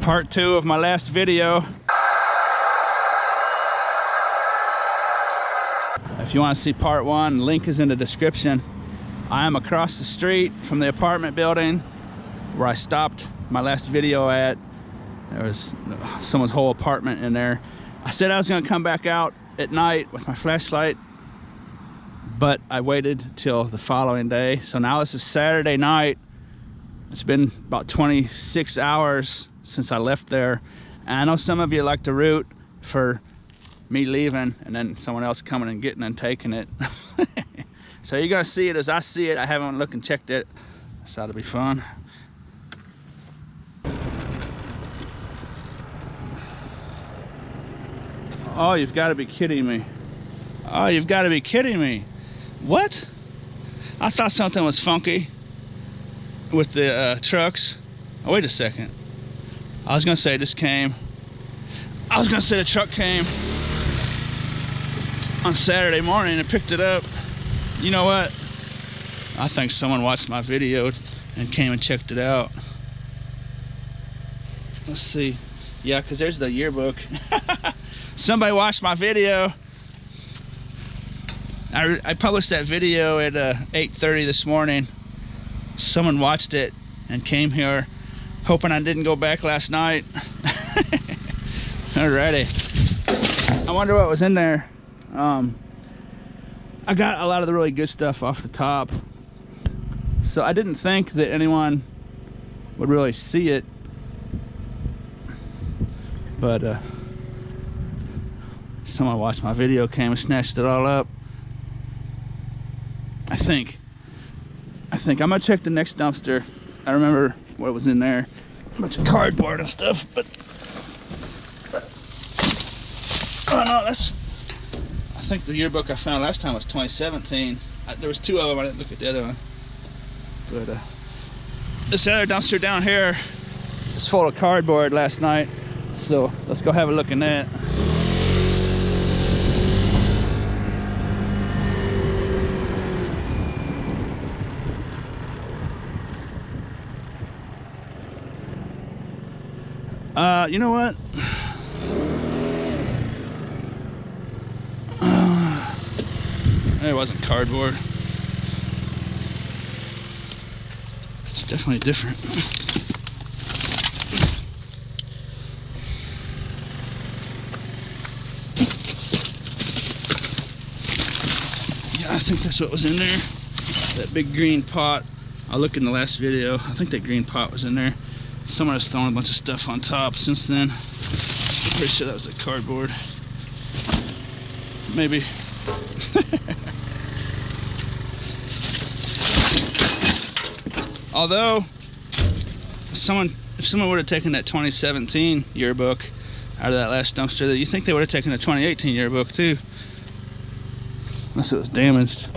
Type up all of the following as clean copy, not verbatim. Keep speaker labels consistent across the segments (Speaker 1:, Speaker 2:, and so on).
Speaker 1: Part 2 of my last video. If you want to see part 1, link is in the description. I am across the street from the apartment building where I stopped my last video at. There was someone's whole apartment in there. I said I was going to come back out at night with my flashlight, but I waited till the following day. So now this is Saturday night. It's been about 26 hours since I left there. And I know some of you like to root for me leaving and then someone else coming and getting and taking it. So you're gonna see it as I see it. I haven't looked and checked it. This ought to be fun. Oh, you've got to be kidding me. Oh, you've got to be kidding me. What? I thought something was funky with the trucks. Oh, wait a second. I was gonna say this came. I was gonna say the truck came on Saturday morning and picked it up. You know what? I think someone watched my video and came and checked it out. Let's see. Yeah, because there's the yearbook. Somebody watched my video. I published that video at 8:30 this morning. Someone watched it and came here hoping I didn't go back last night. Alrighty. I wonder what was in there. I got a lot of the really good stuff off the top. So I didn't think that anyone would really see it. But someone watched my video, came and snatched it all up. I think I'm gonna check the next dumpster. I remember what was in there. A bunch of cardboard and stuff, but oh no, that's, I think the yearbook I found last time was 2017. There was 2 of them. I didn't look at the other one. But this other dumpster down here is full of cardboard last night. So let's go have a look in that. You know what? It wasn't cardboard. It's definitely different. Yeah, I think that's what was in there. That big green pot. I'll look in the last video. I think that green pot was in there. Someone has thrown a bunch of stuff on top since then. I'm pretty sure that was the cardboard. Maybe. Although, if someone would have taken that 2017 yearbook out of that last dumpster, you think they would have taken the 2018 yearbook too. Unless it was damaged.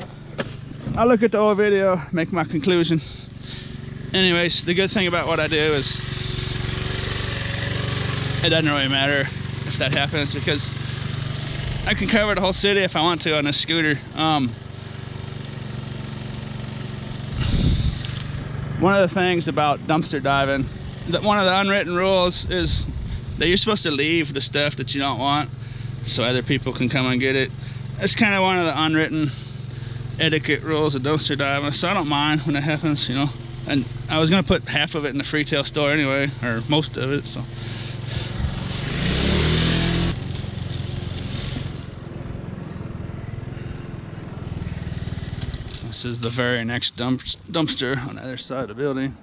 Speaker 1: I'll look at the old video, make my conclusion. Anyways, the good thing about what I do is it doesn't really matter if that happens, because I can cover the whole city if I want to on a scooter. One of the things about dumpster diving, one of the unwritten rules is that you're supposed to leave the stuff that you don't want so other people can come and get it. It's kind of one of the unwritten etiquette rules of dumpster diving, so I don't mind when it happens, you know. And I was gonna put half of it in the retail store anyway, or most of it, so. This is the very next dumpster on the other side of the building.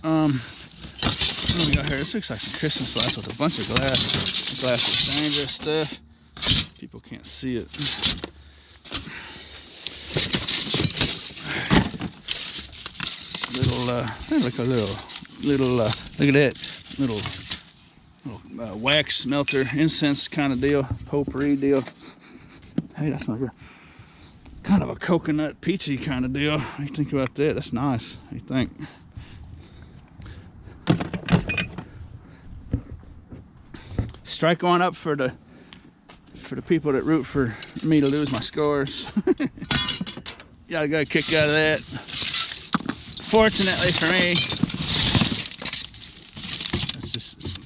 Speaker 1: What do we got here? This looks like some Christmas lights with a bunch of glass. Glass is dangerous stuff. People can't see it. Like a little, look at that, little wax melter, incense kind of deal, potpourri deal. Hey, that's like a kind of a coconut peachy kind of deal. What do you think about that? That's nice. What do you think? Strike one up for the people that root for me to lose my scores. Got a good kick out of that. Fortunately for me,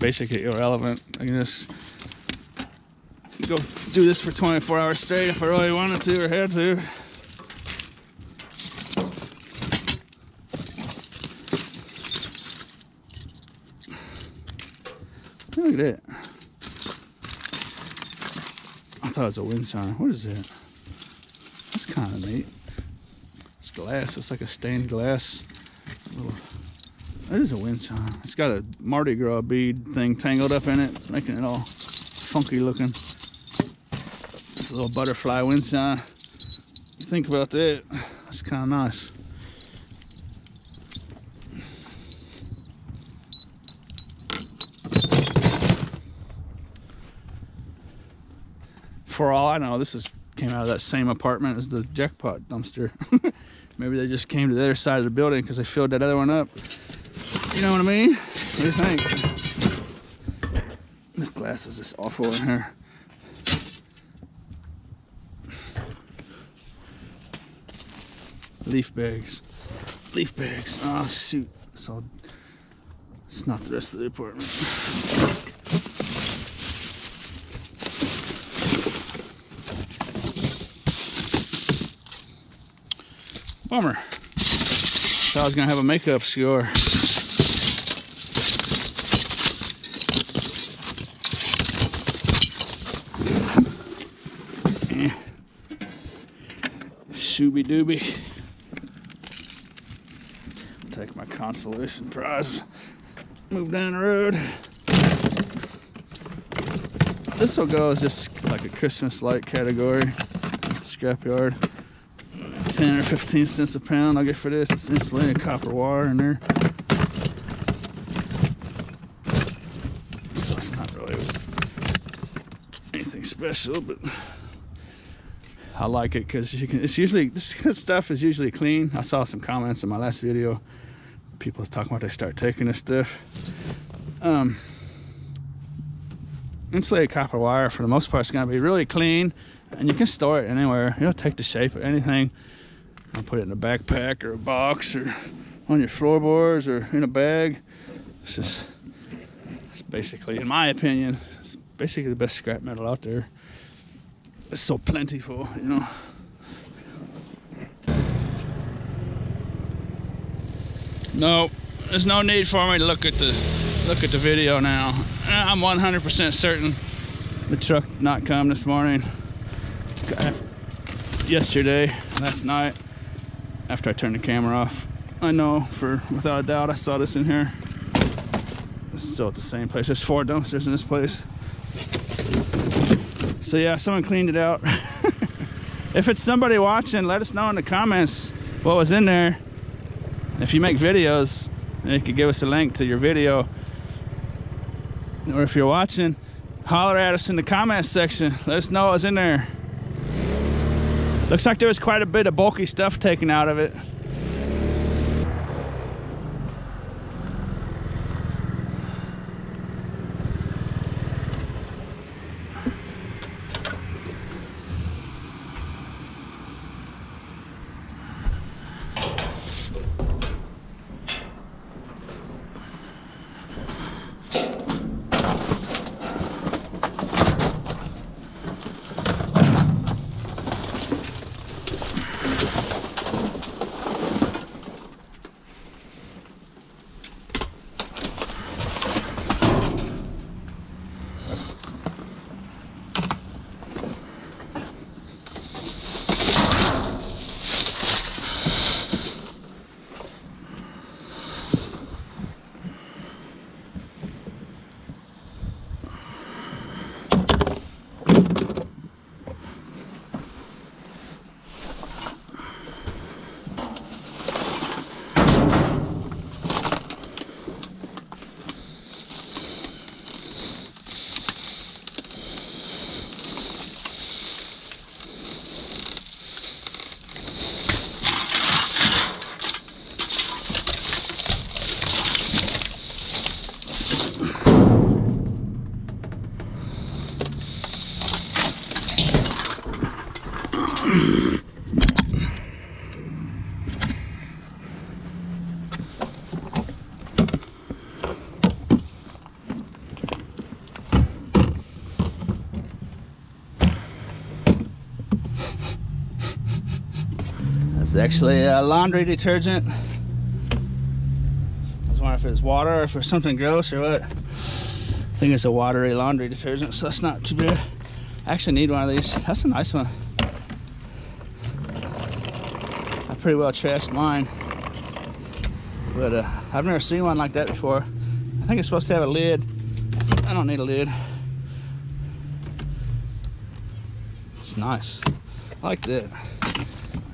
Speaker 1: basically irrelevant. I can just go do this for 24 hours straight if I really wanted to or had to. Look at that. I thought it was a wind chime. What is that? That's kind of neat. It's glass. It's like a stained glass. That is a wind chime. It's got a Mardi Gras bead thing tangled up in it. It's making it all funky looking. It's a little butterfly wind chime. You think about that. That's kind of nice. For all I know, this came out of that same apartment as the jackpot dumpster. Maybe they just came to the other side of the building because they filled that other one up. You know what I mean? What do you think? This glass is just awful in here. Leaf bags. Leaf bags. Oh, shoot. It's not the rest of the apartment. Bummer. Thought I was gonna have a makeup score. Shooby dooby. Take my consolation prize. Move down the road. This will go as just like a Christmas light category. Scrapyard. 10 or 15 cents a pound I'll get for this. It's insulated copper wire in there. So it's not really anything special, but I like it because it's usually, this stuff is usually clean. I saw some comments in my last video. People talking about they start taking this stuff. Insulated copper wire for the most part is going to be really clean, and you can store it anywhere. It'll take the shape of anything. I'll put it in a backpack or a box or on your floorboards or in a bag. It's basically, in my opinion, it's basically the best scrap metal out there. It's so plentiful, you know. No, there's no need for me to look at the video now. I'm 100% certain the truck not come this morning. Yesterday, last night, after I turned the camera off, I know without a doubt I saw this in here. It's still at the same place. There's 4 dumpsters in this place. So yeah, someone cleaned it out. If it's somebody watching, let us know in the comments what was in there. If you make videos, you could give us a link to your video. Or if you're watching, holler at us in the comments section. Let us know what was in there. Looks like there was quite a bit of bulky stuff taken out of it. That's actually a laundry detergent. I was wondering if it's water or if it's something gross or what. I think it's a watery laundry detergent, so that's not too bad. I actually need one of these. That's a nice one. I pretty well trashed mine, but I've never seen one like that before. I think it's supposed to have a lid. I don't need a lid. It's nice. I like that.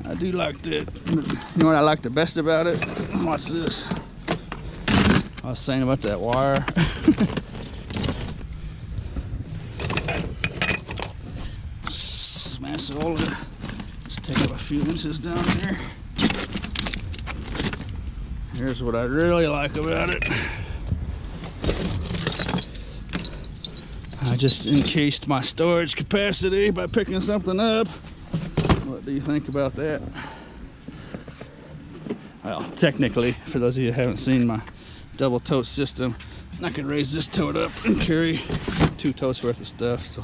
Speaker 1: I do like that. You know what I like the best about it? Watch this. I was saying about that wire. Smash it all. Let's take up a few inches down here. Here's what I really like about it. I just increased my storage capacity by picking something up. What do you think about that? Well, technically, for those of you who haven't seen my double tote system, I could raise this tote up and carry 2 totes worth of stuff. So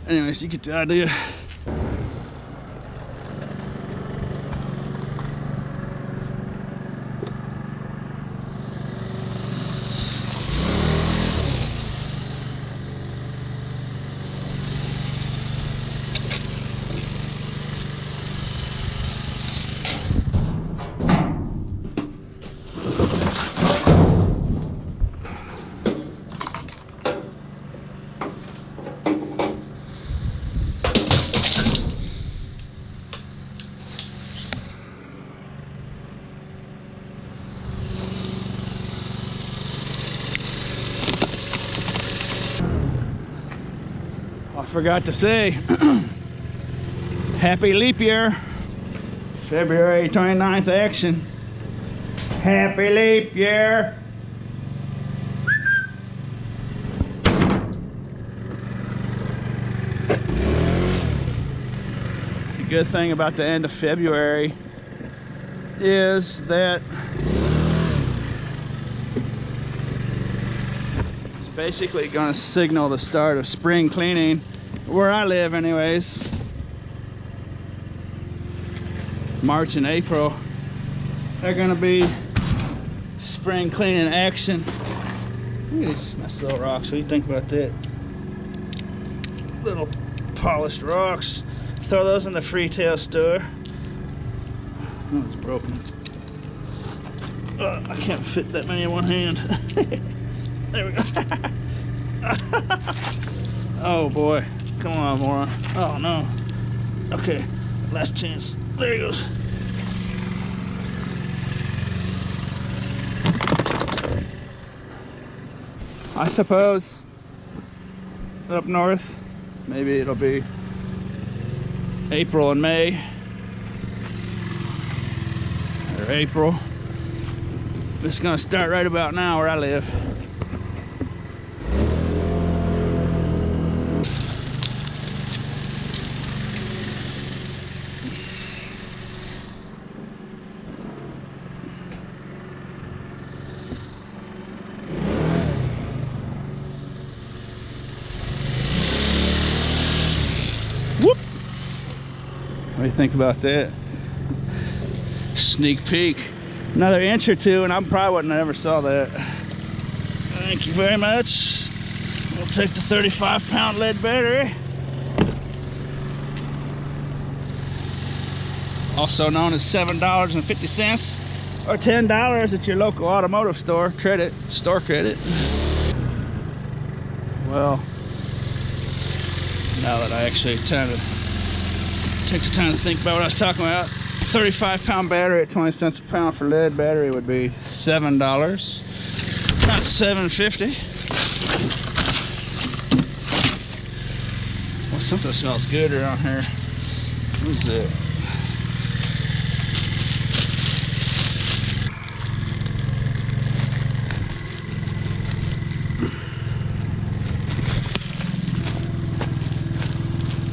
Speaker 1: anyways, you get the idea. I forgot to say, happy leap year, February 29th action. Happy leap year. The good thing about the end of February is that it's basically going to signal the start of spring cleaning where I live anyways. March and April are going to be spring cleaning action. Look at these nice little rocks. What do you think about that? Little polished rocks. Throw those in the retail store. Oh, it's broken. I can't fit that many in one hand. There we go. Oh boy. Come on, moron. Oh no. Okay, last chance. There he goes. I suppose up north, maybe it'll be April and May, or April. It's gonna start right about now where I live. Whoop! What do you think about that? Sneak peek. Another inch or two and I probably wouldn't have ever saw that. Thank you very much. We'll take the 35-pound lead battery. Also known as $7.50 or $10 at your local automotive store credit. Well, now that I actually take the time to think about what I was talking about, 35-pound battery at 20 cents a pound for lead battery would be $7, not $7.50. Well, something smells good around here. What is it?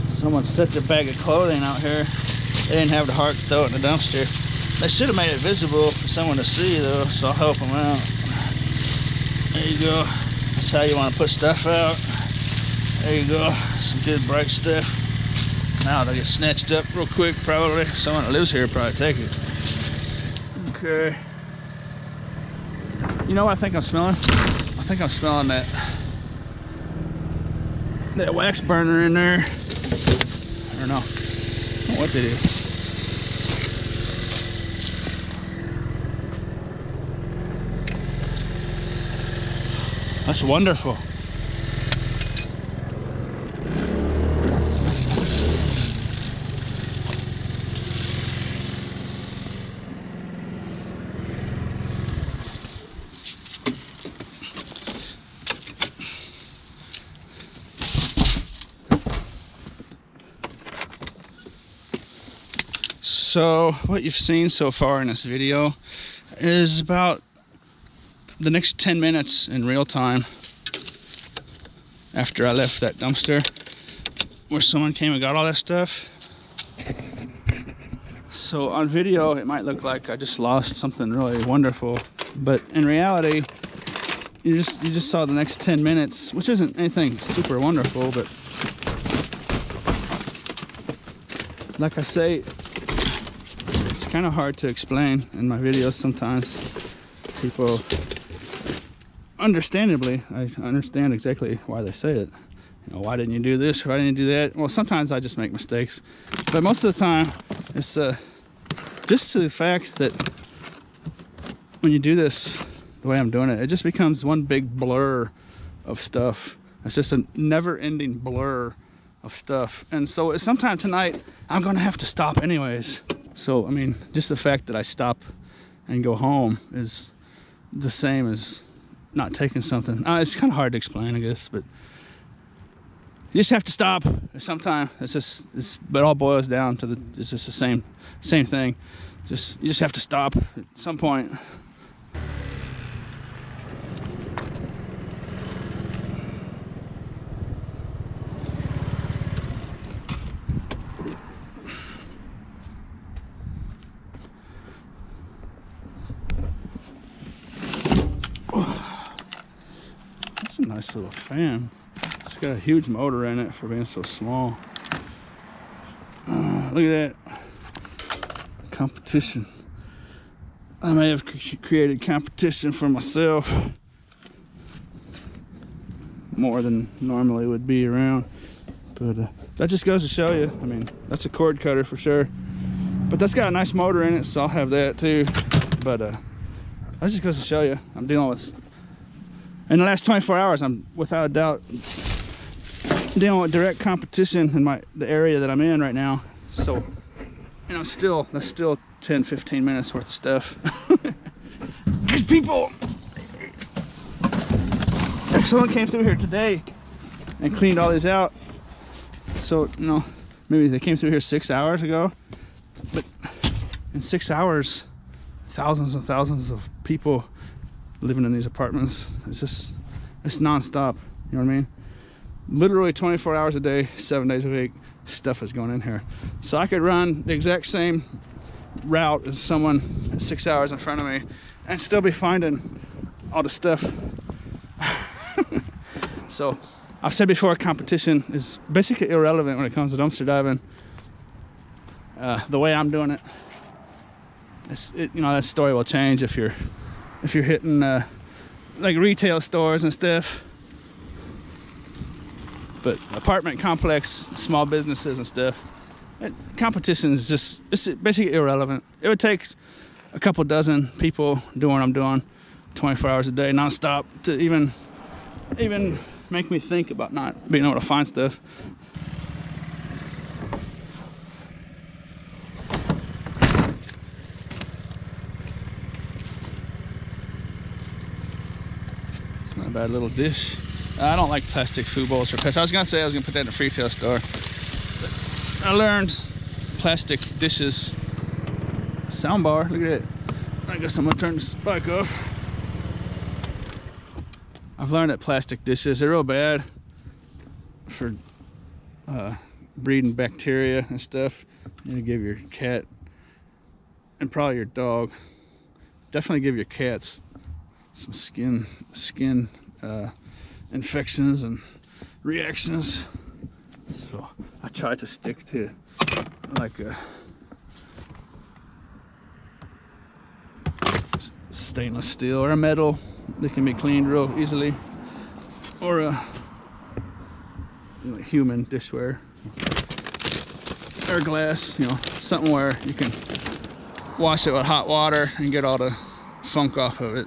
Speaker 1: Someone set their bag of clothing out here. They didn't have the heart to throw it in the dumpster. They should have made it visible for someone to see though, so I'll help them out. There you go. That's how you want to put stuff out. There you go. Some good bright stuff. Now they'll get snatched up real quick, probably. Someone that lives here will probably take it. Okay. You know what I think I'm smelling? I think I'm smelling that wax burner in there. I don't know. I don't know what that is. That's wonderful. So what you've seen so far in this video is about the next 10 minutes in real time after I left that dumpster, where someone came and got all that stuff. So on video it might look like I just lost something really wonderful, but in reality you just saw the next 10 minutes, which isn't anything super wonderful, but like I say, it's kind of hard to explain in my videos sometimes. People, understandably, I understand exactly why they say it. You know, why didn't you do this? Why didn't you do that? Well, sometimes I just make mistakes, but most of the time it's just to the fact that when you do this the way I'm doing it, it just becomes one big blur of stuff. It's just a never-ending blur of stuff, and so sometime tonight I'm gonna have to stop anyways. So I mean, just the fact that I stop and go home is the same as not taking something. It's kind of hard to explain, I guess, but you just have to stop sometime. But it all boils down to it's just the same thing. You just have to stop at some point. That's a nice little fan. It's got a huge motor in it for being so small. Look at that. Competition. I may have created competition for myself more than normally would be around, but that just goes to show you. I mean, that's a cord cutter for sure, but that's got a nice motor in it, so I'll have that too. But that just goes to show you I'm dealing with, in the last 24 hours, I'm without a doubt dealing with direct competition in the area that I'm in right now. So, and that's still 10-15 minutes worth of stuff. Good people, if someone came through here today and cleaned all these out, so you know, maybe they came through here 6 hours ago, but in 6 hours, thousands and thousands of people living in these apartments. It's non-stop, you know what I mean? Literally 24 hours a day, 7 days a week, stuff is going in here. So I could run the exact same route as someone 6 hours in front of me and still be finding all the stuff. So I've said before, competition is basically irrelevant when it comes to dumpster diving. The way I'm doing it, you know, that story will change if you're hitting like retail stores and stuff. But apartment complex, small businesses and stuff, competition is it's basically irrelevant. It would take a couple dozen people doing what I'm doing 24 hours a day non-stop to even make me think about not being able to find stuff. It's not a bad little dish. I don't like plastic food bowls for pets. I was gonna say I was gonna put that in a retail store, but I learned plastic dishes. Soundbar, look at it. I guess I'm gonna turn the spike off. I've learned that plastic dishes are real bad for breeding bacteria and stuff. You give your cat and probably your dog. Definitely give your cats some skin infections and reactions. So I try to stick to like a stainless steel or a metal that can be cleaned real easily, or a human dishware or glass, you know, something where you can wash it with hot water and get all the funk off of it.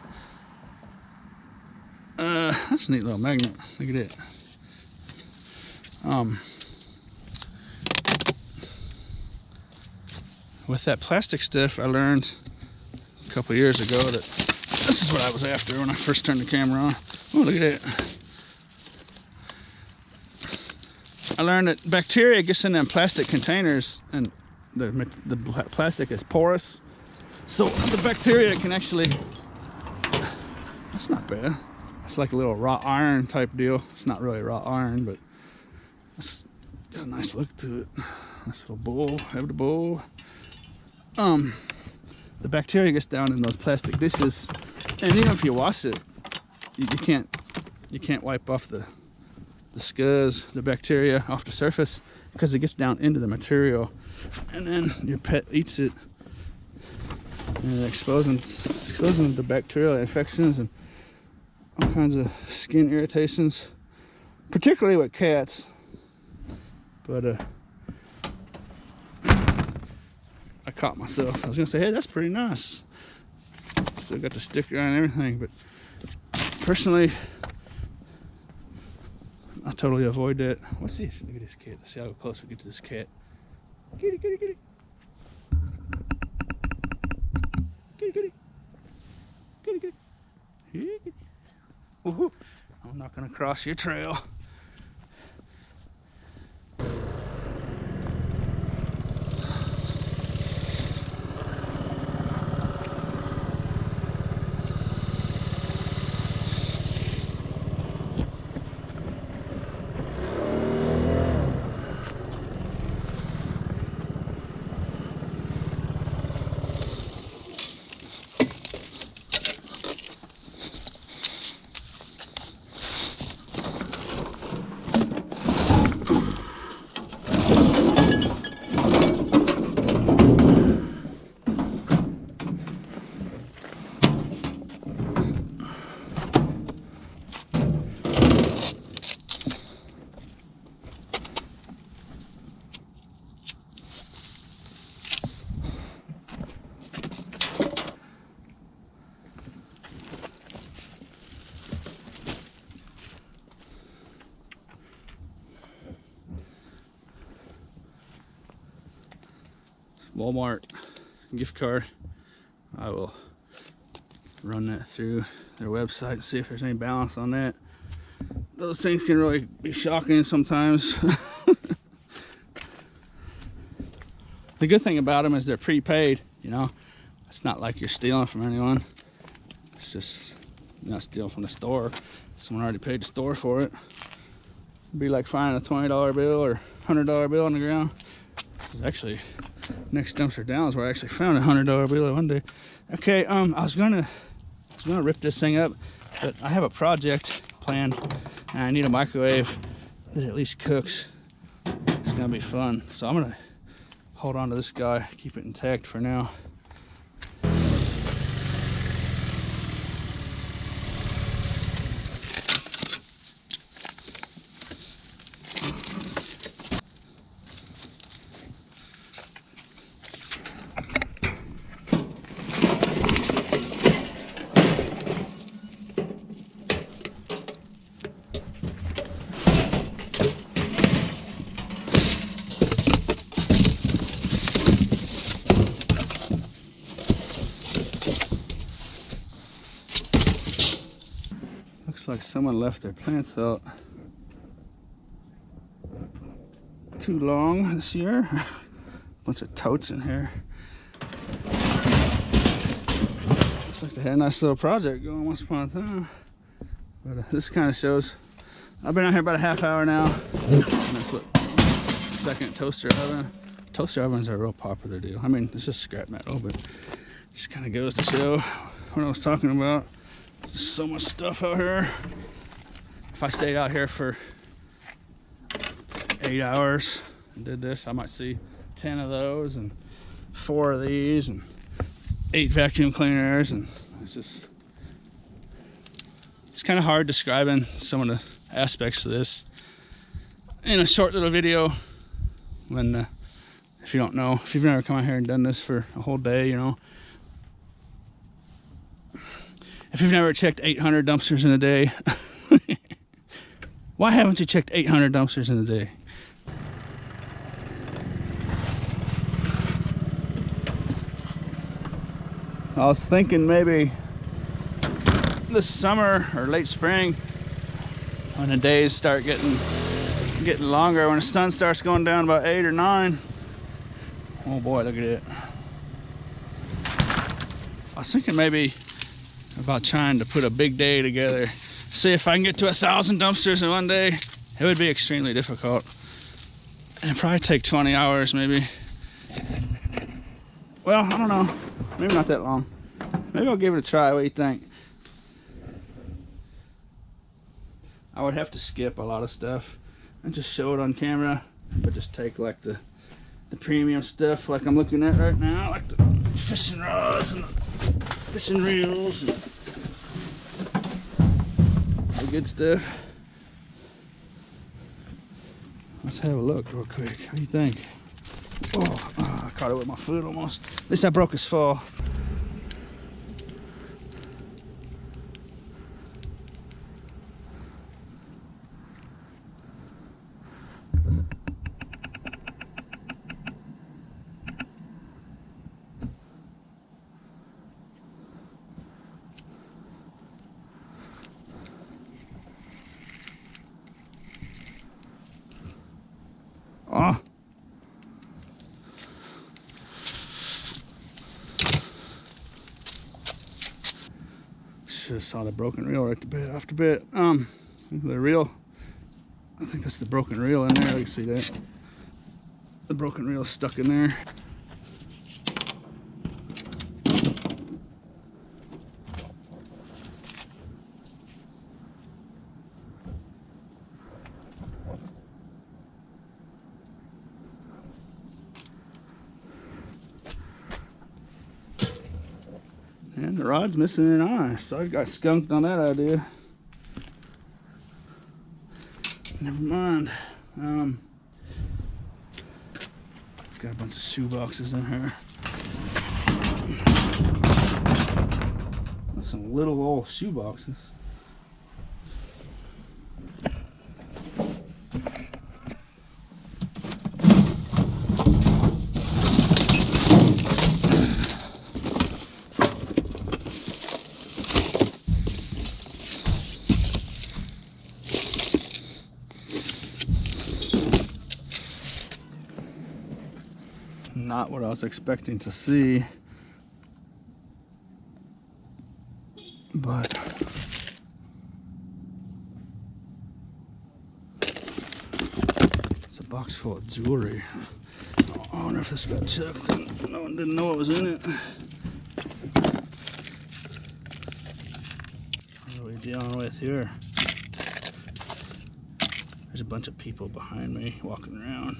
Speaker 1: That's a neat little magnet. Look at it. With that plastic stuff, I learned a couple years ago that this is what I was after when I first turned the camera on. Oh, look at it. I learned that bacteria gets in them plastic containers, and the plastic is porous. So the bacteria can actually, that's not bad. It's like a little wrought iron type deal. It's not really wrought iron, but it's got a nice look to it. Nice little bowl, have the bowl. The bacteria gets down in those plastic dishes, and even if you wash it, you can't wipe off the scuzz, the bacteria off the surface, because it gets down into the material, and then your pet eats it, and exposing the bacterial infections and all kinds of skin irritations, particularly with cats. But I caught myself. I was gonna say, hey, that's pretty nice. Still got the sticker on and everything, but personally, I totally avoid that. What's this? Look at this cat. Let's see how close we get to this cat. Kitty, kitty, kitty. Kitty, kitty. Kitty, kitty. Kitty, kitty. Woohoo. I'm not gonna cross your trail. Walmart gift card. I will run that through their website and see if there's any balance on that. Those things can really be shocking sometimes. The good thing about them is they're prepaid, you know. It's not like you're stealing from anyone. It's just, you're not stealing from the store. Someone already paid the store for it. It'd be like finding a $20 bill or $100 bill on the ground. This is actually, next dumpster down is where I actually found a $100 bill one day. Okay, I was gonna rip this thing up, but I have a project planned and I need a microwave that at least cooks. It's gonna be fun. So I'm gonna hold on to this guy, keep it intact for now. Looks like someone left their plants out too long this year. Bunch of totes in here. Looks like they had a nice little project going once upon a time. But this kind of shows. I've been out here about a half hour now. And that's what second toaster oven. Toaster ovens are a real popular deal. I mean, it's just scrap metal, but it just kind of goes to show what I was talking about. There's so much stuff out here. If I stayed out here for 8 hours and did this, I might see 10 of those and 4 of these and 8 vacuum cleaners, and it's kind of hard describing some of the aspects of this in a short little video when if you don't know, if you've never come out here and done this for a whole day, you know, if you've never checked 800 dumpsters in a day, why haven't you checked 800 dumpsters in a day? I was thinking maybe this summer or late spring, when the days start getting longer, when the sun starts going down about 8 or 9. Oh boy, look at it. I was thinking maybe about trying to put a big day together. See if I can get to 1,000 dumpsters in one day. It would be extremely difficult. And it'd probably take 20 hours maybe. Well, I don't know. Maybe not that long. Maybe I'll give it a try. What do you think? I would have to skip a lot of stuff and just show it on camera, but just take like the premium stuff like I'm looking at right now, like the fishing rods and the fishing reels and the good stuff. Let's have a look real quick. What do you think? Oh, I caught it with my foot almost. At least I broke his fall. Oh. Should have saw the broken reel right off the bat. The reel, I think that's the broken reel in there. You can see that. The broken reel is stuck in there. And the rod's missing an eye, so I got skunked on that idea. Never mind. Got a bunch of shoe boxes in here. That's some little old shoe boxes. Not what I was expecting to see, but it's a box full of jewelry. I wonder if this got checked and no one didn't know what was in it. What are we dealing with here? There's a bunch of people behind me walking around.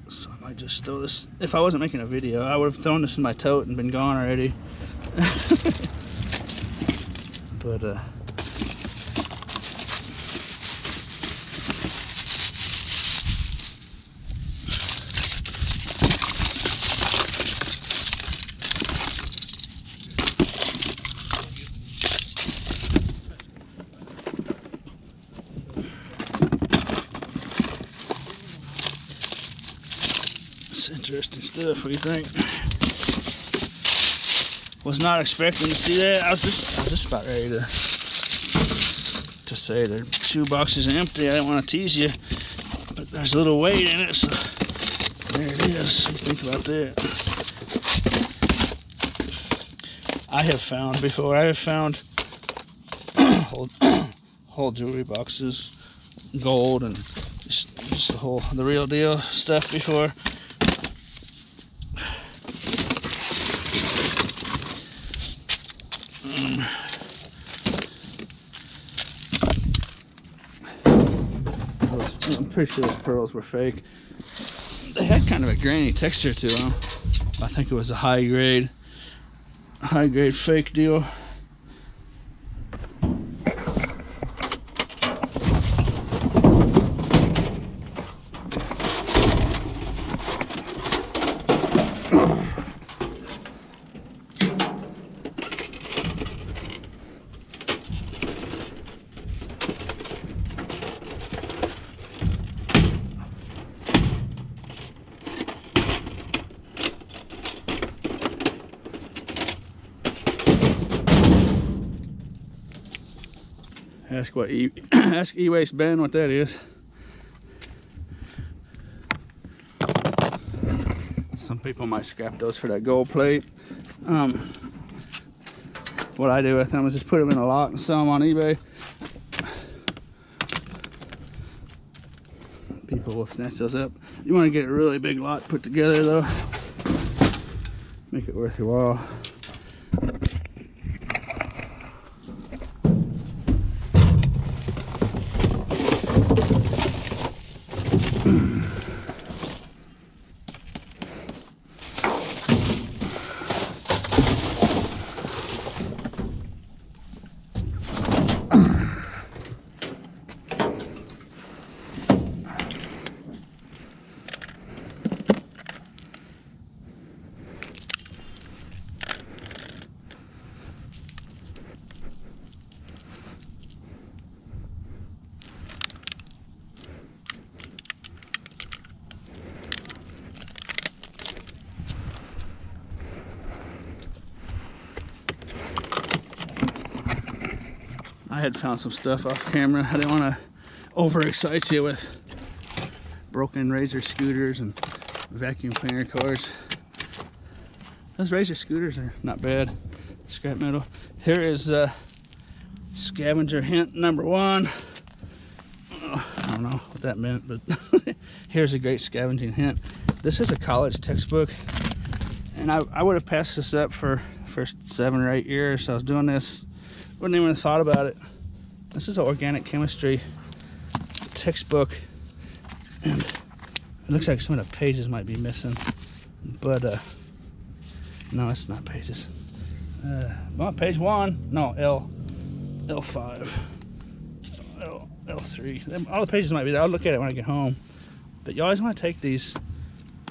Speaker 1: So I might just throw this. If I wasn't making a video, I would have thrown this in my tote and been gone already. But interesting stuff. What do you think? Was not expecting to see that. I was just about ready to say the shoe box is empty. I didn't want to tease you, but there's a little weight in it, so there it is. What do you think about that? I have found before. I have found whole jewelry boxes, gold, and just the real deal stuff before. pretty sure those pearls were fake. They had kind of a grainy texture to them. I think it was a high grade fake deal. Ask E-Waste Ben what that is. Some people might scrap those for that gold plate. What I do with them is just put them in a lot and sell them on eBay. People will snatch those up. You want to get a really big lot put together though. Make it worth your while. I had found some stuff off camera. I didn't want to overexcite you with broken Razor scooters and vacuum cleaner cars. Those Razor scooters are not bad. Scrap metal. Here is scavenger hint number 1. I don't know what that meant, but here's a great scavenging hint. This is a college textbook, and I would have passed this up for the first 7 or 8 years. I was doing this. Wouldn't even have thought about it. This is an organic chemistry textbook, and it looks like some of the pages might be missing, but no, it's not pages. Well, page 1, no, L5, L3. All the pages might be there. I'll look at it when I get home. But you always want to take these.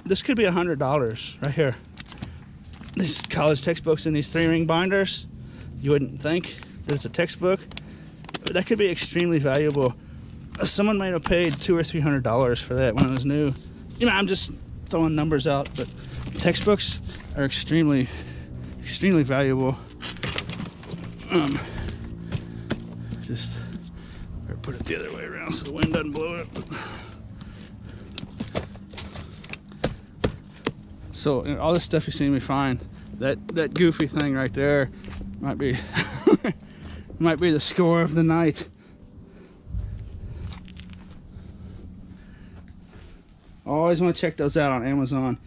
Speaker 1: This could be $100 right here. These college textbooks in these 3-ring binders. You wouldn't think that it's a textbook, but that could be extremely valuable. Someone might have paid $200 or $300 for that when it was new. You know, I'm just throwing numbers out, but textbooks are extremely valuable. Just better put it the other way around so the wind doesn't blow it. So all this stuff you see me find, that goofy thing right there might be might be the score of the night. Always want to check those out on Amazon.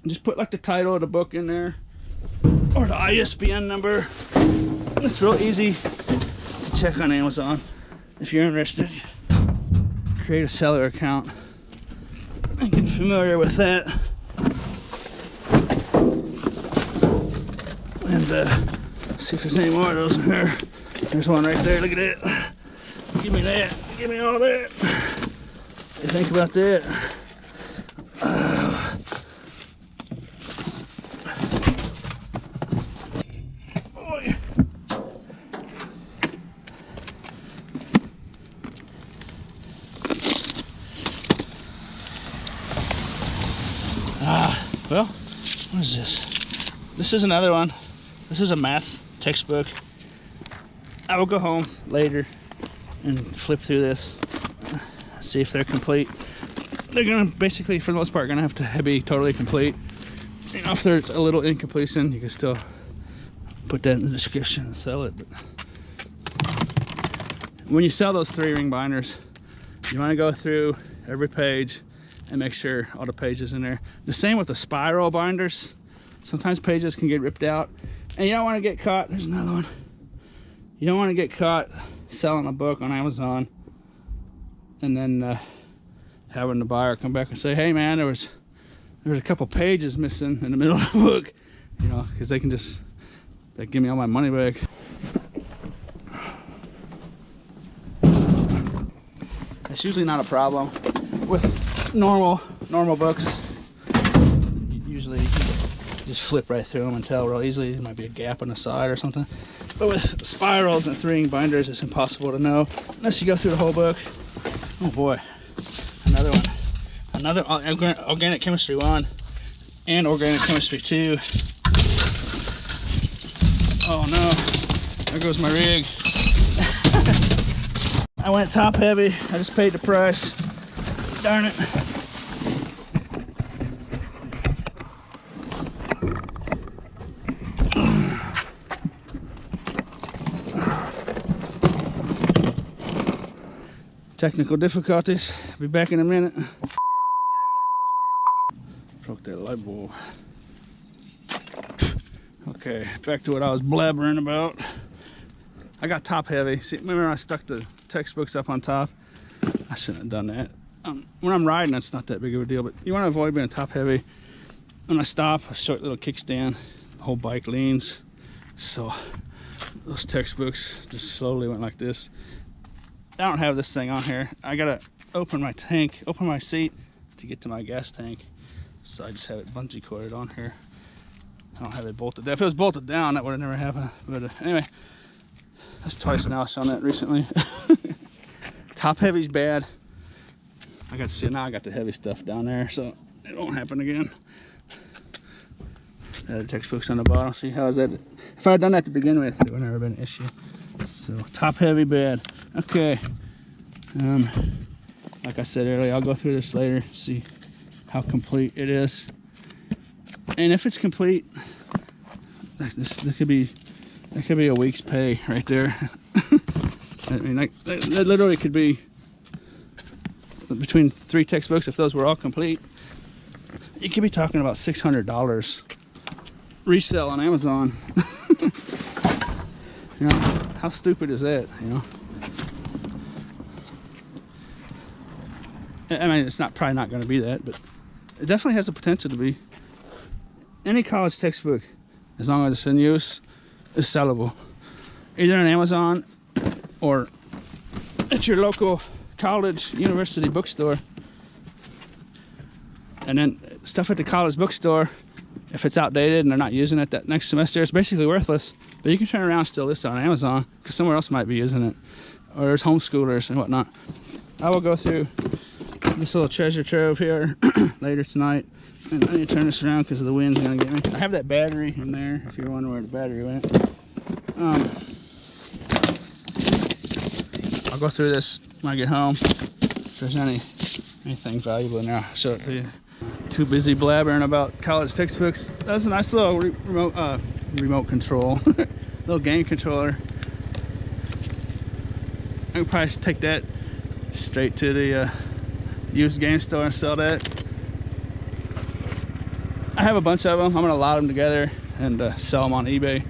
Speaker 1: Just put like the title of the book in there or the ISBN number. It's real easy to check on Amazon. If you're interested, create a seller account and get familiar with that. And see if there's any more of those in here. There's one right there. Look at it. Give me that. Give me all that. What do you think about that? Boy. Well, what is this? This is another one. This is a math textbook. I will go home later and flip through this, see if they're complete. They're gonna basically, for the most part, gonna have to be totally complete. You know, if there's a little incompletion, you can still put that in the description and sell it. But when you sell those 3-ring binders, you want to go through every page and make sure all the pages in there. The same with the spiral binders. Sometimes pages can get ripped out, and you don't want to get caught. There's another one. You don't want to get caught selling a book on Amazon and then having the buyer come back and say, hey man, there was a couple pages missing in the middle of the book, you know, because they give me all my money back. It's usually not a problem with normal books. Usually you just flip right through them and tell real easily. There might be a gap on the side or something. But with spirals and 3-ring binders, it's impossible to know unless you go through the whole book. Oh boy, another one. Another Organic Chemistry 1 and Organic Chemistry 2. Oh no, there goes my rig. I went top heavy. I just paid the price. Darn it. Technical difficulties. I'll be back in a minute. Broke that light bulb. Okay, back to what I was blabbering about. I got top heavy. See, remember I stuck the textbooks up on top? I shouldn't have done that. When I'm riding, it's not that big of a deal, but you want to avoid being top heavy. When I stop, a short little kickstand, the whole bike leans. So those textbooks just slowly went like this. I don't have this thing on here. I gotta open my seat to get to my gas tank. So I just have it bungee corded on here. I don't have it bolted down. If it was bolted down, that would have never happened. But anyway, that's twice now I've shown that recently. Top heavy's bad. I got to see now I got the heavy stuff down there, so it won't happen again. The textbook's on the bottom. See how is that? If I had done that to begin with, it would never been an issue. So top heavy bad. Okay. Like I said earlier, I'll go through this later, see how complete it is. And if it's complete, that could be a week's pay right there. I mean, that literally could be between 3 textbooks. If those were all complete, you could be talking about $600 resale on Amazon. You know, how stupid is that? You know, I mean, it's probably not going to be that, but it definitely has the potential to be. Any college textbook, as long as it's in use, is sellable. Either on Amazon or at your local college, university bookstore. And then stuff at the college bookstore, if it's outdated and they're not using it that next semester, it's basically worthless. But you can turn around and still list it on Amazon because somewhere else might be using it. Or there's homeschoolers and whatnot. I will go through this little treasure trove here later tonight. And I need to turn this around because the wind's gonna get me. I have that battery in there if you're wondering where the battery went. I'll go through this when I get home. If there's anything valuable in there, I'll show it to you. Too busy blabbering about college textbooks. That's a nice little remote control, little game controller. I could probably take that straight to the used game store and sell that. I have a bunch of them. I'm gonna lot them together and sell them on eBay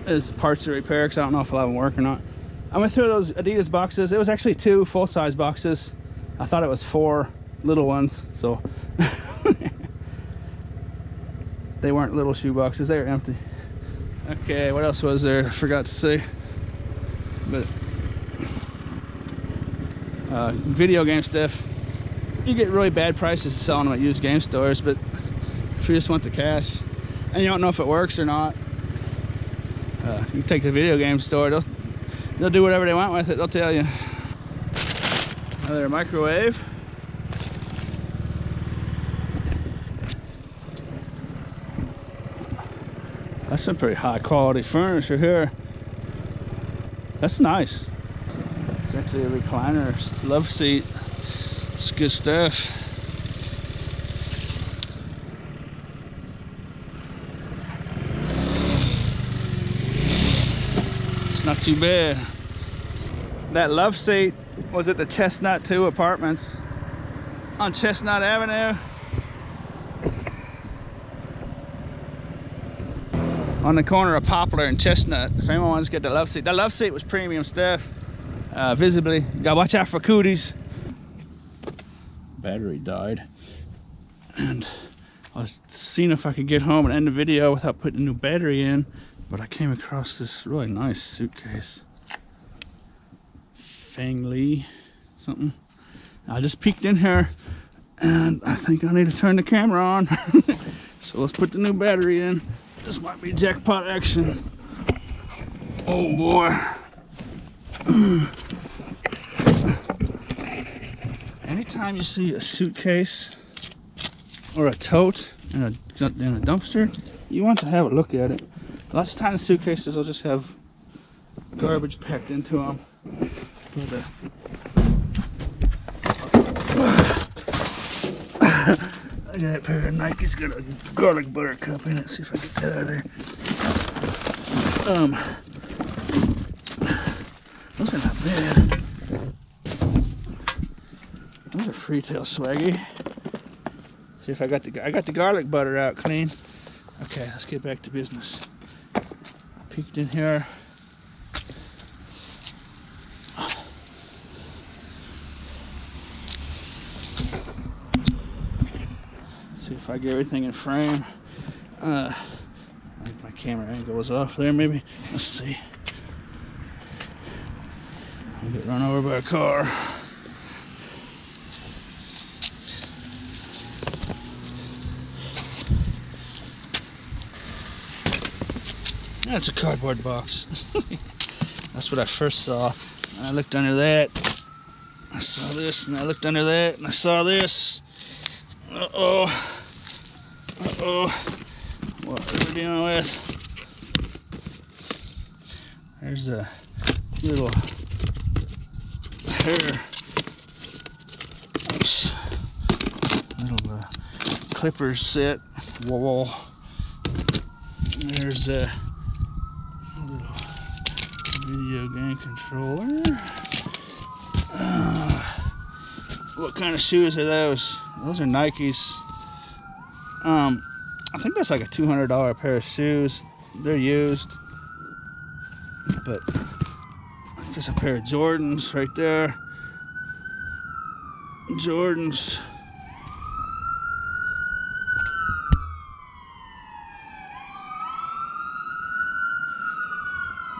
Speaker 1: as parts of repair, because I don't know if I'll have them work or not. I went through those Adidas boxes. It was actually 2 full-size boxes. I thought it was 4 little ones, so they weren't little shoe boxes. They were empty. Okay, what else was there? I forgot to say. But video game stuff, you get really bad prices selling them at used game stores, but if you just want the cash and you don't know if it works or not, you take the video game store, they'll do whatever they want with it. They'll tell you. Another microwave. That's some pretty high quality furniture here. That's nice. It's actually a recliner love seat. It's good stuff. It's not too bad. That love seat was at the Chestnut 2 apartments on Chestnut Avenue. On the corner of Poplar and Chestnut. If anyone wants to get the love seat was premium stuff. visibly. Gotta watch out for cooties. Battery died. And I was seeing if I could get home and end the video without putting a new battery in, but I came across this really nice suitcase. Fang Lee something. I just peeked in here and I think I need to turn the camera on. So let's put the new battery in. This might be jackpot action. Oh boy. Anytime you see a suitcase or a tote in a dumpster, you want to have a look at it. Lots of times suitcases will just have garbage packed into them. But, I got a pair of Nikes, got a garlic butter cup in it. See if I get that out of there. Those are not bad. Those are Freetail swaggy. See if I got the garlic butter out clean. Okay, let's get back to business. Peeked in here. See if I get everything in frame. I think my camera angle was off there maybe. Let's see. I'll get run over by a car. That's a cardboard box. That's what I first saw. And I looked under that. I saw this, and I looked under that, and I saw this. Uh-oh. Uh-oh. What are we dealing with? There's a little hair. Oops. Little clippers set. Wall. There's a little video game controller. What kind of shoes are those? Those are Nikes. I think that's like a $200 pair of shoes. They're used, but just a pair of Jordans right there. Jordans.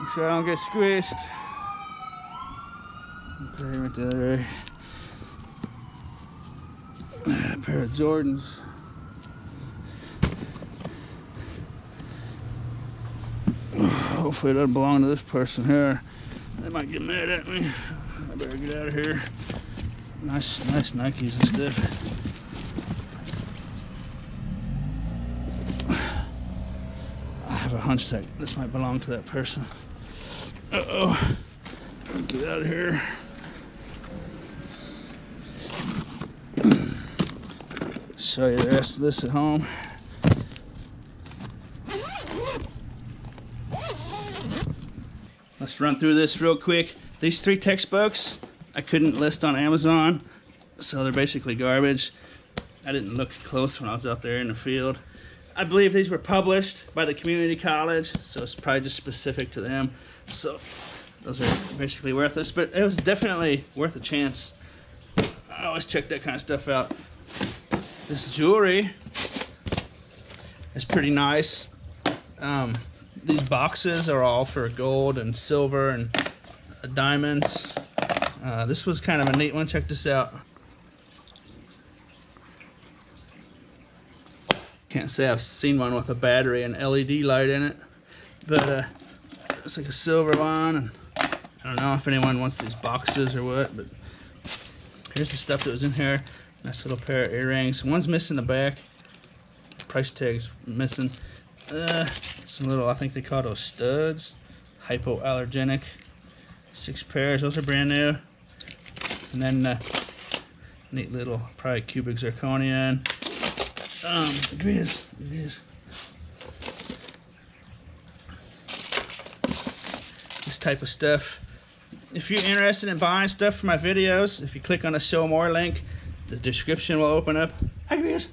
Speaker 1: Make sure I don't get squished. Okay, right there. A pair of Jordans. Hopefully it doesn't belong to this person here. They might get mad at me. I better get out of here. Nice Nikes and stuff. I have a hunch that this might belong to that person. Uh-oh. Get out of here. Show you the rest of this at home. Let's run through this real quick. These 3 textbooks I couldn't list on Amazon, so they're basically garbage. I didn't look close when I was out there in the field. I believe these were published by the community college, so it's probably just specific to them. So those are basically worthless, but it was definitely worth a chance. I always check that kind of stuff out. This jewelry is pretty nice. These boxes are all for gold and silver and diamonds. This was kind of a neat one. Check this out. Can't say I've seen one with a battery and LED light in it, but it's like a silver one. And I don't know if anyone wants these boxes or what, but here's the stuff that was in here. Nice little pair of earrings. One's missing the back. Price tag's missing. Some little, I think they call those studs. Hypoallergenic. 6 pairs. Those are brand new. And then neat little, probably cubic zirconium. Grease. This type of stuff. If you're interested in buying stuff for my videos, if you click on the show more link, the description will open up. Hi, Grease.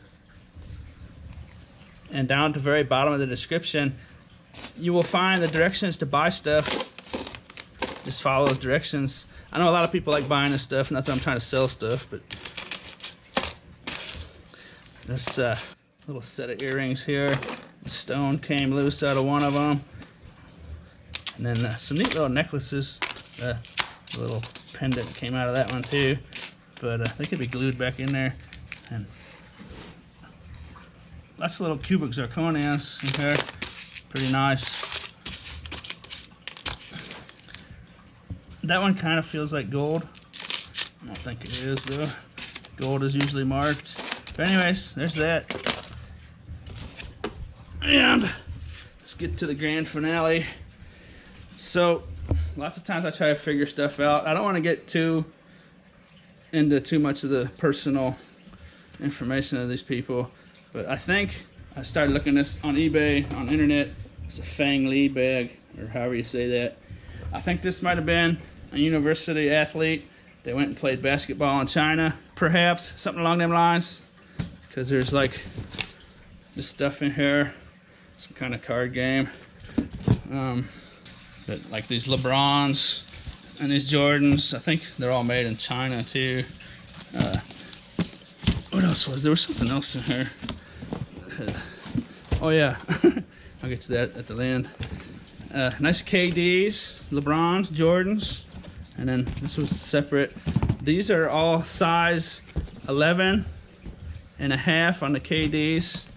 Speaker 1: And down at the very bottom of the description, you will find the directions to buy stuff. just follow those directions. I know a lot of people like buying this stuff, not that I'm trying to sell stuff, but this little set of earrings here, the stone came loose out of one of them. And then some neat little necklaces. A little pendant came out of that one too, but they could be glued back in there. And lots of little cubic zirconias in here, pretty nice. That one kind of feels like gold. I don't think it is though. Gold is usually marked. But anyways, there's that. And let's get to the grand finale. So, lots of times I try to figure stuff out. I don't want to get into too much of the personal information of these people, but I think I started looking this on eBay, on the internet. It's a Fang Li bag, or however you say that. I think this might have been a university athlete. They went and played basketball in China, perhaps, something along them lines, because there's like this stuff in here, some kind of card game. But like these LeBrons and these Jordans, I think they're all made in China too. What else was there? Was something else in here. Oh yeah, I'll get to that at the end. Nice KDs, LeBrons, Jordans, and then this was separate. These are all size 11 and a half on the KDs,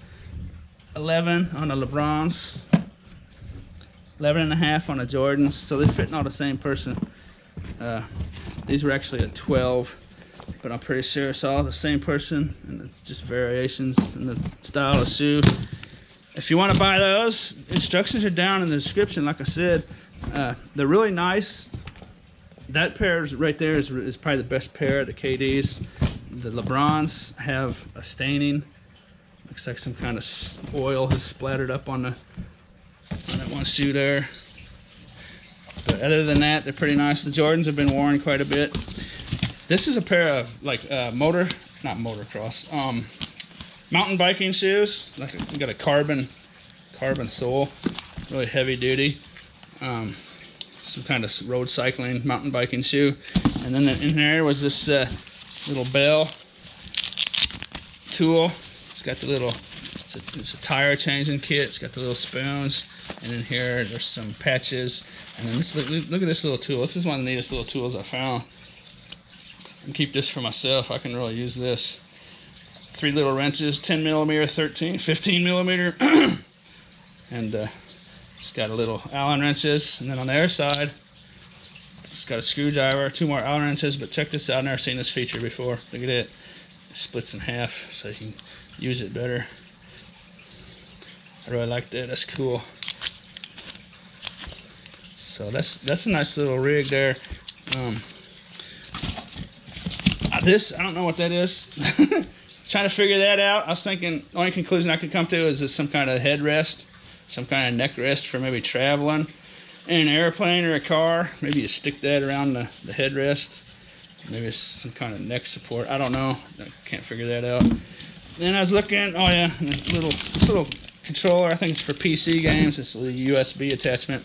Speaker 1: 11 on the LeBrons, 11 and a half on the Jordans, so they're fitting all the same person. These were actually a 12, but I'm pretty sure it's all the same person, and it's just variations in the style of shoe. If you want to buy those, instructions are down in the description. Like I said, they're really nice. That pair right there is probably the best pair of the KDs. The LeBrons have a staining. Looks like some kind of oil has splattered up on that one shoe there. But other than that, they're pretty nice. The Jordans have been worn quite a bit. This is a pair of like mountain biking shoes. Like you got a carbon sole, really heavy duty. Some kind of road cycling, mountain biking shoe. And then in there was this little bell tool. It's got the little, it's a tire changing kit. It's got the little spoons. And in here, there's some patches. And then this, look at this little tool. This is one of the neatest little tools I found. I can keep this for myself. I can really use this. 3 little wrenches, 10 millimeter, 13, 15 millimeter. And it's got a little Allen wrenches. And then on the other side, it's got a screwdriver, 2 more Allen wrenches. But check this out. I've never seen this feature before. Look at it. It splits in half so you can use it better. I really like that. That's cool. So that's a nice little rig there. This, I don't know what that is. Trying to figure that out. I was thinking, the only conclusion I could come to is this some kind of headrest, some kind of neck rest for maybe traveling in an airplane or a car. Maybe you stick that around the headrest. Maybe it's some kind of neck support. I don't know. I can't figure that out. Then I was looking, oh yeah, this little controller, I think it's for PC games. It's a USB attachment.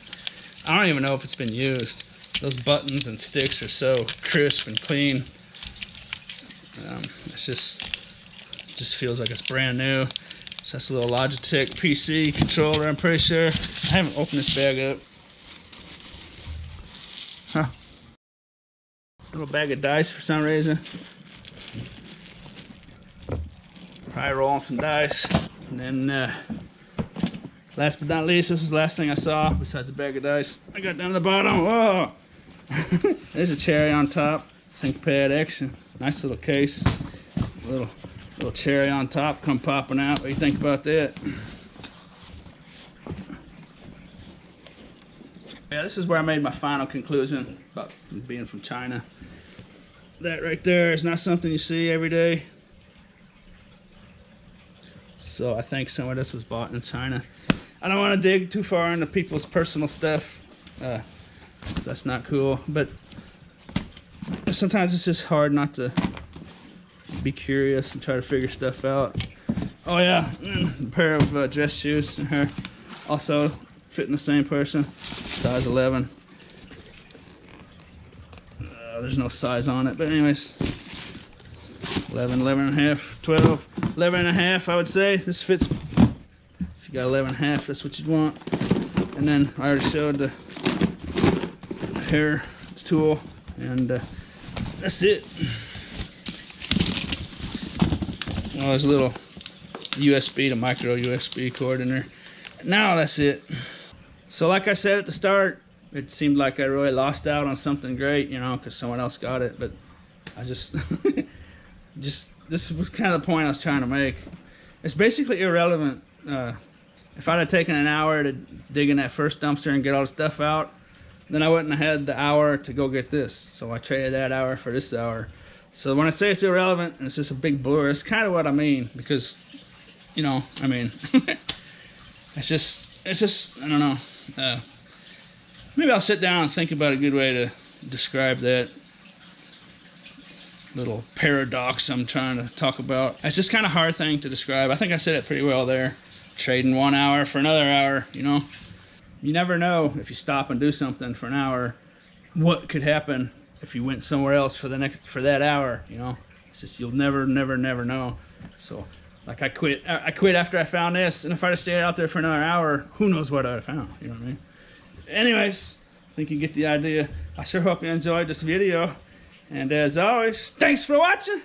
Speaker 1: I don't even know if it's been used. Those buttons and sticks are so crisp and clean. It's just feels like it's brand new. So that's a little Logitech PC controller, I'm pretty sure. I haven't opened this bag up. Huh. Little bag of dice for some reason. Probably rolling some dice. And then last but not least, this is the last thing I saw besides the bag of dice. I got down to the bottom. Whoa! There's a cherry on top. ThinkPad Action. Nice little case. Little cherry on top come popping out. What do you think about that? Yeah, this is where I made my final conclusion about being from China. That right there is not something you see every day. So I think some of this was bought in China. I don't want to dig too far into people's personal stuff. So that's not cool. But sometimes it's just hard not to be curious and try to figure stuff out. Oh yeah, a pair of dress shoes in here. Also fitting the same person, size 11. there's no size on it, but anyways, 11, 11 and a half, 12, 11 and a half, I would say. This fits. If you got 11 and a half, that's what you'd want. And then I already showed the hair tool, and that's it. Oh, there's a little USB to micro USB cord in there. Now that's it. So like I said at the start, it seemed like I really lost out on something great, you know, because someone else got it. But I just, this was kind of the point I was trying to make. It's basically irrelevant. If I'd have taken an hour to dig in that first dumpster and get all the stuff out, then I wouldn't have had the hour to go get this. So I traded that hour for this hour. So when I say it's irrelevant and it's just a big blur, it's kind of what I mean, because, you know, I mean, it's just, I don't know. Maybe I'll sit down and think about a good way to describe that little paradox I'm trying to talk about. It's just kind of a hard thing to describe. I think I said it pretty well there. Trading 1 hour for another hour, you know. You never know if you stop and do something for an hour, what could happen if you went somewhere else for that hour, you know. It's just, you'll never know. So, like, I quit after I found this, and if I'd have stayed out there for another hour, who knows what I'd have found, you know what I mean? Anyways, I think you get the idea. I sure hope you enjoyed this video, and as always, thanks for watching.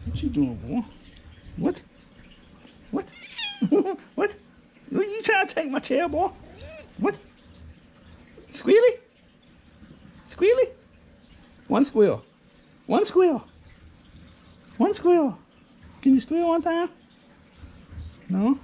Speaker 1: What you doing, boy? What? What? What? What, you trying to take my chair, boy? What? Squealy? Squealy? One squeal. One squeal. One squeal. Can you squeal one time? No?